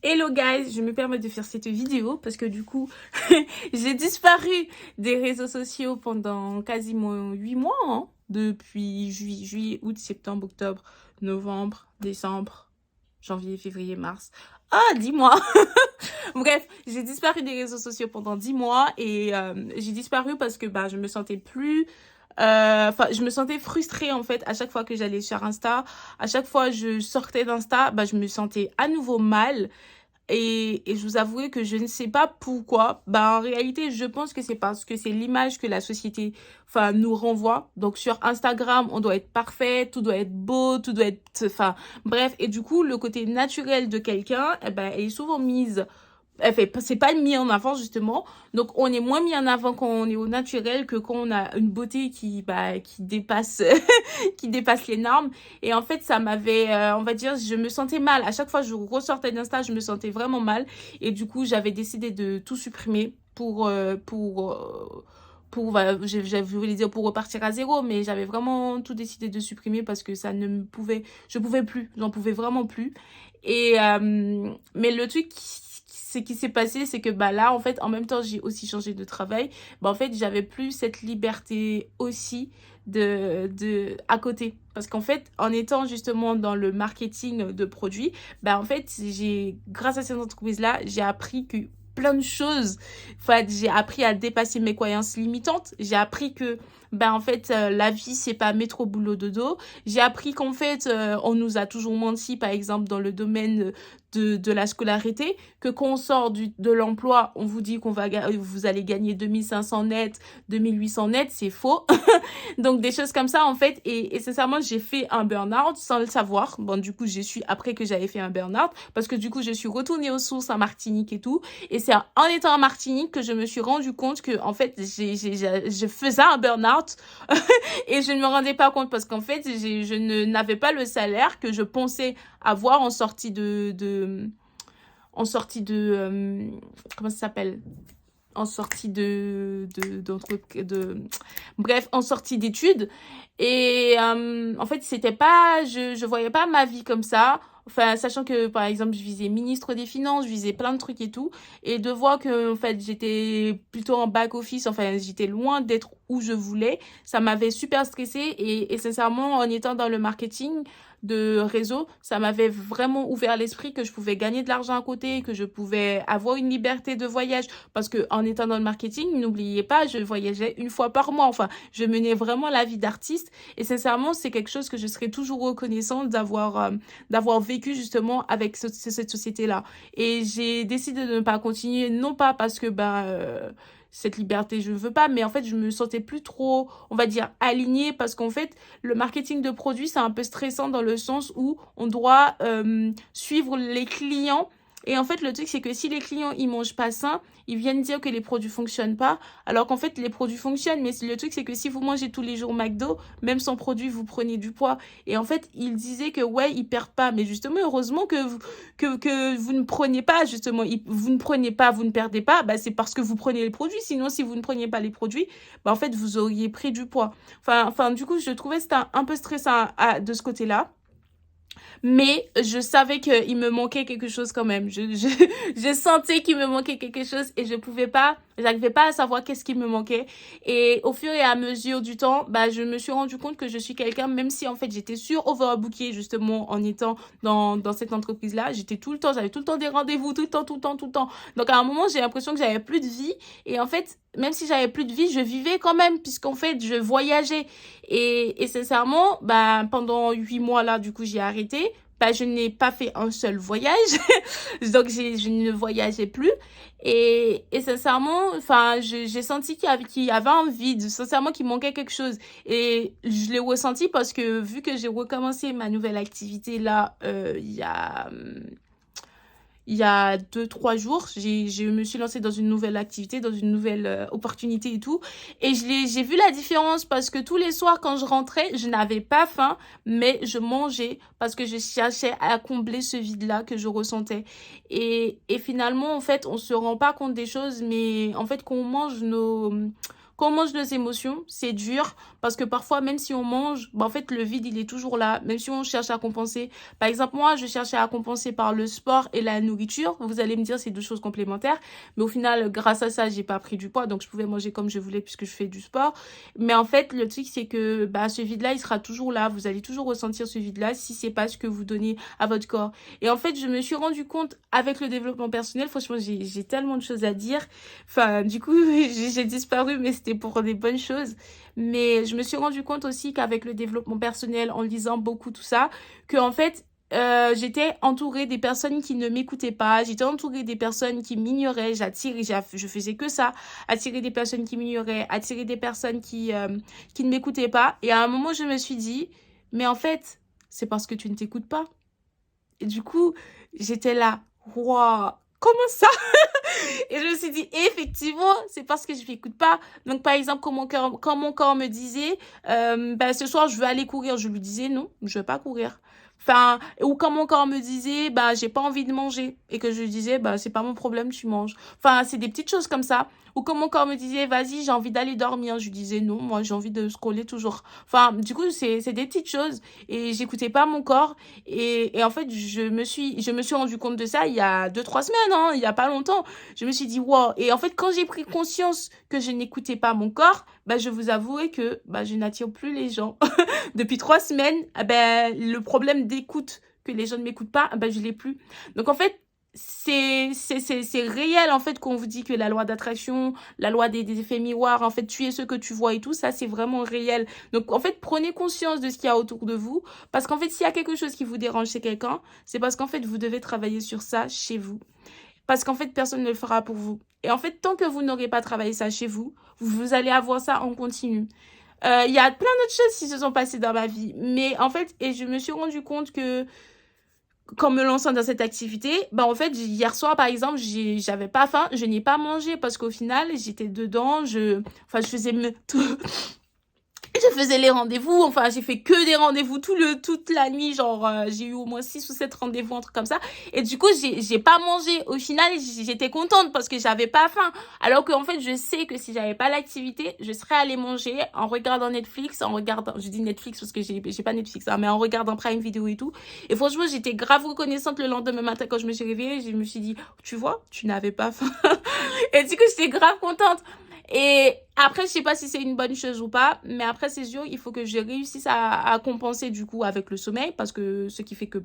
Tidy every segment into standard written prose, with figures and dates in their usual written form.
Hello guys, je me permets de faire cette vidéo parce que du coup, j'ai disparu des réseaux sociaux pendant quasiment 8 mois, hein, depuis juillet, août, septembre, octobre, novembre, décembre, janvier, février, mars. Ah, 10 mois. Bref, j'ai disparu des réseaux sociaux pendant 10 mois et j'ai disparu parce que bah, je me sentais plus... Enfin, je me sentais frustrée en fait à chaque fois que j'allais sur Insta. À chaque fois que je sortais d'Insta, bah, je me sentais à nouveau mal. Et je vous avouerai que je ne sais pas pourquoi. Bah, en réalité, je pense que c'est parce que c'est l'image que la société, enfin, nous renvoie. Donc, sur Instagram, on doit être parfait, tout doit être beau, tout doit être, enfin, bref. Et du coup, le côté naturel de quelqu'un, eh ben, elle est souvent mise, c'est pas mis en avant justement. Donc on est moins mis en avant quand on est au naturel que quand on a une beauté qui dépasse qui dépasse les normes. Et en fait ça m'avait on va dire, je me sentais mal à chaque fois que je ressortais d'Insta, je me sentais vraiment mal et du coup j'avais décidé de tout supprimer voilà, voulu dire pour repartir à zéro, mais j'avais vraiment tout décidé de supprimer parce que ça ne me pouvait, je pouvais plus, j'en pouvais vraiment plus. Et mais le truc ce qui s'est passé, c'est que bah là, en fait, en même temps, j'ai aussi changé de travail. Bah en fait, j'avais plus cette liberté aussi à côté. Parce qu'en fait, en étant justement dans le marketing de produits, bah en fait, grâce à cette entreprise-là, j'ai appris que plein de choses. Enfin, j'ai appris à dépasser mes croyances limitantes. J'ai appris que ben en fait la vie c'est pas métro boulot dodo. J'ai appris qu'en fait on nous a toujours menti par exemple dans le domaine de la scolarité, que quand on sort de l'emploi, on vous dit vous allez gagner 2500 net, 2800 net, c'est faux. Donc des choses comme ça en fait et sincèrement j'ai fait un burn-out sans le savoir. Bon du coup j'ai su après que j'avais fait un burn-out parce que du coup je suis retournée aux sources en Martinique et tout et c'est en étant en Martinique que je me suis rendu compte que en fait je faisais un burn-out et je ne me rendais pas compte parce qu'en fait je n'avais pas le salaire que je pensais avoir en sortie de comment ça s'appelle, en sortie bref, en sortie d'études. Et en fait, c'était pas, je voyais pas ma vie comme ça. Enfin, sachant que, par exemple, je visais ministre des Finances, je visais plein de trucs et tout. Et de voir que, en fait, j'étais plutôt en back-office, enfin, j'étais loin d'être où je voulais. Ça m'avait super stressée et sincèrement, en étant dans le marketing de réseau, ça m'avait vraiment ouvert l'esprit que je pouvais gagner de l'argent à côté, que je pouvais avoir une liberté de voyage. Parce que en étant dans le marketing, n'oubliez pas, je voyageais une fois par mois. Enfin, je menais vraiment la vie d'artiste. Et sincèrement, c'est quelque chose que je serais toujours reconnaissante d'avoir vécu justement avec cette société-là. Et j'ai décidé de ne pas continuer, non pas parce que cette liberté, je veux pas, mais en fait, je me sentais plus trop, on va dire, alignée parce qu'en fait, le marketing de produits, c'est un peu stressant dans le sens où on doit suivre les clients. Et en fait, le truc, c'est que si les clients, ils mangent pas sain, ils viennent dire que les produits fonctionnent pas, alors qu'en fait, les produits fonctionnent. Mais le truc, c'est que si vous mangez tous les jours McDo, même sans produit, vous prenez du poids. Et en fait, ils disaient que ouais, ils perdent pas. Mais justement, heureusement que vous ne prenez pas, justement, vous ne prenez pas, vous ne perdez pas, bah, c'est parce que vous prenez les produits. Sinon, si vous ne preniez pas les produits, bah, en fait, vous auriez pris du poids. Enfin, du coup, je trouvais que c'était un peu stressant de ce côté-là. Mais je savais qu'il me manquait quelque chose quand même. Je sentais qu'il me manquait quelque chose et j'arrivais pas à savoir qu'est-ce qui me manquait. Et au fur et à mesure du temps, bah, je me suis rendu compte que je suis quelqu'un, même si en fait j'étais overbookée justement en étant dans cette entreprise-là, j'avais tout le temps des rendez-vous, tout le temps, tout le temps, tout le temps. Donc à un moment, j'ai l'impression que j'avais plus de vie. Et en fait, même si j'avais plus de vie, je vivais quand même, puisqu'en fait, je voyageais. Et sincèrement, bah, pendant 8 mois là, du coup, j'ai arrêté. Bah, je n'ai pas fait un seul voyage. Donc, je ne voyageais plus. Et sincèrement, enfin, j'ai senti qu'il y avait un vide. Sincèrement, qu'il manquait quelque chose. Et je l'ai ressenti parce que vu que j'ai recommencé ma nouvelle activité là, il y a 2, 3 jours, je me suis lancée dans une nouvelle activité, dans une nouvelle opportunité et tout. Et j'ai vu la différence parce que tous les soirs, quand je rentrais, je n'avais pas faim, mais je mangeais parce que je cherchais à combler ce vide-là que je ressentais. Et finalement, en fait, on se rend pas compte des choses, mais en fait, quand on mange Quand on mange nos émotions, c'est dur parce que parfois, même si on mange, bah, en fait, le vide, il est toujours là, même si on cherche à compenser. Par exemple, moi, je cherchais à compenser par le sport et la nourriture. Vous allez me dire, c'est deux choses complémentaires. Mais au final, grâce à ça, j'ai pas pris du poids, donc je pouvais manger comme je voulais puisque je fais du sport. Mais en fait, le truc, c'est que bah, ce vide-là, il sera toujours là. Vous allez toujours ressentir ce vide-là si c'est pas ce que vous donnez à votre corps. Et en fait, je me suis rendu compte avec le développement personnel, franchement, j'ai tellement de choses à dire. Enfin, du coup, j'ai disparu, mais c'était pour des bonnes choses. Mais je me suis rendu compte aussi qu'avec le développement personnel, en lisant beaucoup tout ça, que en fait, j'étais entourée des personnes qui ne m'écoutaient pas, j'étais entourée des personnes qui m'ignoraient, je faisais que ça, attirer des personnes qui m'ignoraient, attirer des personnes qui ne m'écoutaient pas. Et à un moment, je me suis dit, mais en fait, c'est parce que tu ne t'écoutes pas. Et du coup, j'étais là, waouh, comment ça? Et je me suis dit, effectivement, c'est parce que je ne m'écoute pas. Donc, par exemple, quand mon corps me disait, bah, ce soir, je veux aller courir, je lui disais, non, je ne veux pas courir. Enfin, ou quand mon corps me disait, bah, j'ai pas envie de manger. Et que je lui disais, bah, c'est pas mon problème, tu manges. Enfin, c'est des petites choses comme ça. Ou quand mon corps me disait, vas-y, j'ai envie d'aller dormir. Je lui disais, non, moi, j'ai envie de scroller toujours. Enfin, du coup, c'est des petites choses. Et j'écoutais pas mon corps. Et en fait, je me suis rendu compte de ça il y a 2, 3 semaines, hein, il y a pas longtemps. Je me suis dit, wow. Et en fait, quand j'ai pris conscience que je n'écoutais pas mon corps, bah, je vous avouerai que bah, je n'attire plus les gens. Depuis 3 semaines, ben, le problème d'écoute, que les gens ne m'écoutent pas, ben, je l'ai plus. Donc, en fait, c'est réel, en fait, qu'on vous dit que la loi d'attraction, la loi des effets miroirs, en fait, tu es ce que tu vois et tout, ça, c'est vraiment réel. Donc, en fait, prenez conscience de ce qu'il y a autour de vous. Parce qu'en fait, s'il y a quelque chose qui vous dérange chez quelqu'un, c'est parce qu'en fait, vous devez travailler sur ça chez vous. Parce qu'en fait, personne ne le fera pour vous. Et en fait, tant que vous n'aurez pas travaillé ça chez vous, vous allez avoir ça en continu. Il y a plein d'autres choses qui se sont passées dans ma vie. Mais en fait, et je me suis rendu compte que qu'en me lançant dans cette activité, bah en fait, hier soir, par exemple, j'avais pas faim, je n'ai pas mangé parce qu'au final, j'étais dedans, enfin, je faisais tout, je faisais les rendez-vous, enfin j'ai fait que des rendez-vous toute la nuit, genre j'ai eu au moins 6 ou 7 rendez-vous, un truc comme ça. Et du coup, j'ai pas mangé. Au final, j'étais contente parce que j'avais pas faim. Alors qu'en fait, je sais que si j'avais pas l'activité, je serais allée manger en regardant Netflix, je dis Netflix parce que j'ai pas Netflix, hein, mais en regardant Prime Video et tout. Et franchement, j'étais grave reconnaissante le lendemain matin quand je me suis réveillée. Je me suis dit, tu vois, tu n'avais pas faim. Et du coup, j'étais grave contente. Et après, je sais pas si c'est une bonne chose ou pas, mais après, c'est sûr, il faut que je réussisse à compenser du coup avec le sommeil, parce que ce qui fait que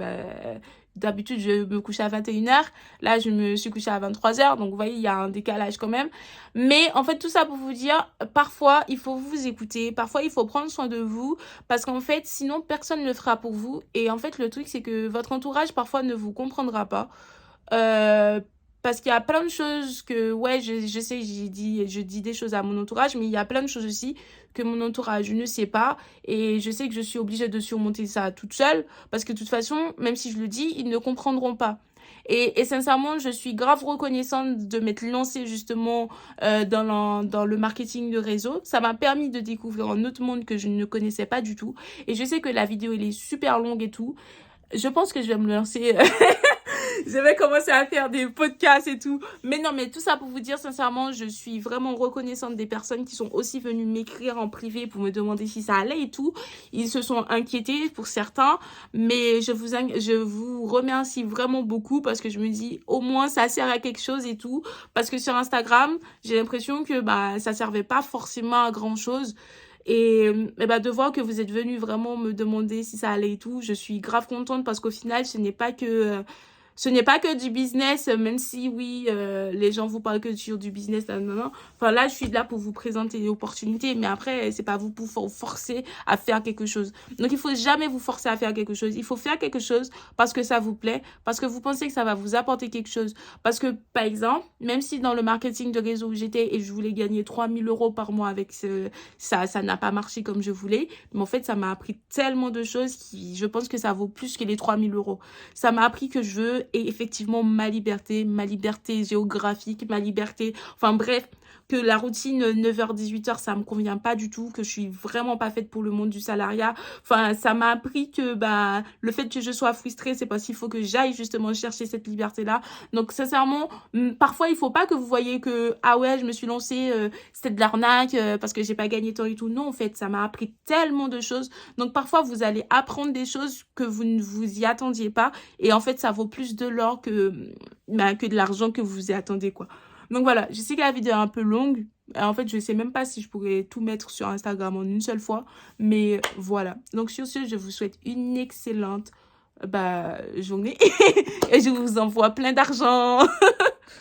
d'habitude, je me couchais à 21h, là, je me suis couchée à 23h, donc vous voyez, il y a un décalage quand même. Mais en fait, tout ça pour vous dire, parfois, il faut vous écouter, parfois, il faut prendre soin de vous, parce qu'en fait, sinon, personne ne le fera pour vous. Et en fait, le truc, c'est que votre entourage, parfois, ne vous comprendra pas. Euh, Parce qu'il y a plein de choses que, ouais, je sais, je dis des choses à mon entourage, mais il y a plein de choses aussi que mon entourage ne sait pas. Et je sais que je suis obligée de surmonter ça toute seule, parce que de toute façon, même si je le dis, ils ne comprendront pas. Et sincèrement, je suis grave reconnaissante de m'être lancée justement dans le marketing de réseau. Ça m'a permis de découvrir un autre monde que je ne connaissais pas du tout. Et je sais que la vidéo, elle est super longue et tout. Je pense que je vais me lancer je vais commencer à faire des podcasts et tout. Mais non, mais tout ça pour vous dire, sincèrement, je suis vraiment reconnaissante des personnes qui sont aussi venues m'écrire en privé pour me demander si ça allait et tout. Ils se sont inquiétés pour certains, mais je vous remercie vraiment beaucoup parce que je me dis, au moins, ça sert à quelque chose et tout. Parce que sur Instagram, j'ai l'impression que ça servait pas forcément à grand-chose. Et de voir que vous êtes venu vraiment me demander si ça allait et tout, je suis grave contente parce qu'au final, ce n'est pas que du business, même si oui, les gens vous parlent que sur du business, non, non, non. Enfin là, je suis là pour vous présenter des opportunités, mais après, c'est pas vous pour forcer à faire quelque chose. Donc, il faut jamais vous forcer à faire quelque chose. Il faut faire quelque chose parce que ça vous plaît, parce que vous pensez que ça va vous apporter quelque chose. Parce que, par exemple, même si dans le marketing de réseau où j'étais et je voulais gagner 3 000 € par mois avec ça n'a pas marché comme je voulais, mais en fait, ça m'a appris tellement de choses qui, je pense que ça vaut plus que les 3 000 €. Ça m'a appris que je veux et effectivement ma liberté géographique, ma liberté, enfin bref, que la routine 9h-18h, ça me convient pas du tout, que je suis vraiment pas faite pour le monde du salariat. Enfin, ça m'a appris que bah, le fait que je sois frustrée, c'est parce qu'il faut que j'aille justement chercher cette liberté-là. Donc, sincèrement, parfois, il faut pas que vous voyez que, ah ouais, je me suis lancée, c'était de l'arnaque parce que j'ai pas gagné tant et tout. Non, en fait, ça m'a appris tellement de choses. Donc, parfois, vous allez apprendre des choses que vous ne vous y attendiez pas. Et en fait, ça vaut plus de l'or que de l'argent que vous y attendez, quoi. Donc voilà, je sais que la vidéo est un peu longue. En fait, je sais même pas si je pourrais tout mettre sur Instagram en une seule fois. Mais voilà. Donc sur ce, je vous souhaite une excellente journée. Et je vous envoie plein d'argent.